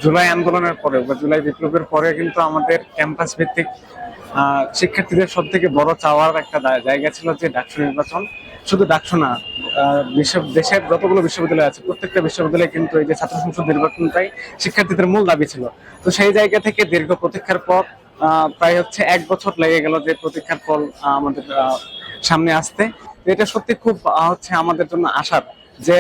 জুলাই আন্দোলনের পরে বা জুলাই বিপ্লবের পরে কিন্তু আমাদের ক্যাম্পাস ভিত্তিক শিক্ষার্থীদের সব থেকে বড় চাওয়ার একটা জায়গা ছিল যে ডাকসু নির্বাচন। শুধু ডাকসু না, দেশের যতগুলো বিশ্ববিদ্যালয় আছে প্রত্যেকটা বিশ্ববিদ্যালয়ে কিন্তু এই যে ছাত্র সংসদ নির্বাচনটাই শিক্ষার্থীদের মূল দাবি ছিল। তো সেই জায়গা থেকে দীর্ঘ প্রতীক্ষার পর প্রায় হচ্ছে 1 বছর লেগে গেল যে প্রতীক্ষার ফল আমাদের সামনে আসতে। এটা সত্যি খুব হচ্ছে আমাদের জন্য আশার যে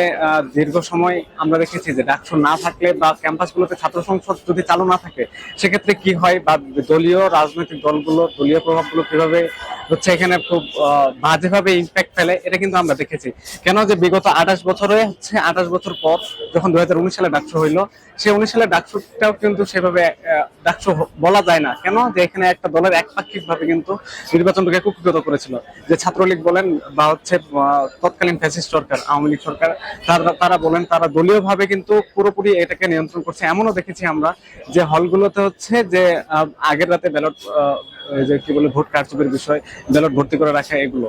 দীর্ঘ সময় আমরা দেখেছি যে ডাকসু না থাকলে বা ক্যাম্পাসগুলোতে ছাত্র সংসদ যদি চালু না থাকে সেক্ষেত্রে কি হয়, বা দলীয় রাজনৈতিক দলগুলো দলীয় প্রভাবগুলো কিভাবে হচ্ছে এখানে খুব বাজেভাবে ইম্প্যাক্ট ফেলে, এটা কিন্তু আমরা দেখেছি। কেন যে বিগত 28 বছরে হচ্ছে 28 বছর পর যখন 2019 সালে ডাকসু হইলো, সেই 19 সালে ডাকসুটাও কিন্তু সেভাবে ডাকসু বলা যায় না। কেন যে এখানে একটা দলের একপাক্ষিক ভাবে কিন্তু নির্বাচনটাকে কুক্ষিগত করেছিল, যে ছাত্রলীগ বলেন বা হচ্ছে তৎকালীন ফ্যাসিস্ট সরকার আওয়ামী লীগ সরকার, তারা বলেন তারা দলীয় ভাবে কিন্তু পুরোপুরি এটাকে নিয়ন্ত্রণ করছে। এমনও দেখেছি আমরা যে হলগুলোতে হচ্ছে যে আগের রাতে ব্যালট যে কি বলে ভোট কারচুপির বিষয়, ব্যালট ভর্তি করে রাখা, এগুলো।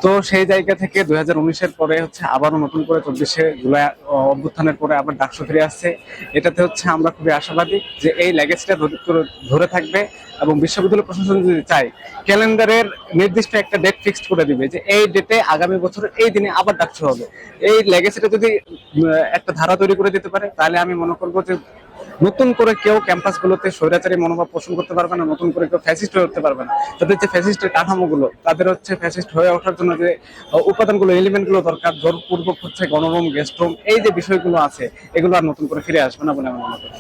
তো সেই জায়গা থেকে 2019-এর পরে হচ্ছে আবারও নতুন করে 24শে জুলাই অভ্যুত্থানের পরে আবার ডাকসু ফিরে আসছে। এটাতে হচ্ছে আমরা খুবই আশাবাদী যে এই লেগেসিটা ধরে থাকবে, এবং বিশ্ববিদ্যালয় প্রশাসন যদি চায় ক্যালেন্ডারের নির্দিষ্ট একটা ডেট ফিক্সড করে দিবে যে এই ডেটে আগামী বছরের এই দিনে আবার ডাকসু হবে। এই লেগেসিটা যদি একটা ধারা তৈরি করে দিতে পারে, তাহলে আমি মনে করবো যে নতুন করে কেউ ক্যাম্পাসগুলোতে স্বৈরাচারী মনোভাব পোষণ করতে পারবে না, নতুন করে কেউ ফ্যাসিস্ট হয়ে উঠতে পারবে না। তাদের যে ফ্যাসিস্টের কাঠামোগুলো, তাদের হচ্ছে ফ্যাসিস্ট হয়ে ওঠার জন্য যে উপাদানগুলো এলিমেন্টগুলো দরকার, জোরপূর্বক হচ্ছে গণরুম, গেস্ট রুম, এই যে বিষয়গুলো আছে, এগুলো আর নতুন করে ফিরে আসবে না বলে আমি মনে করি।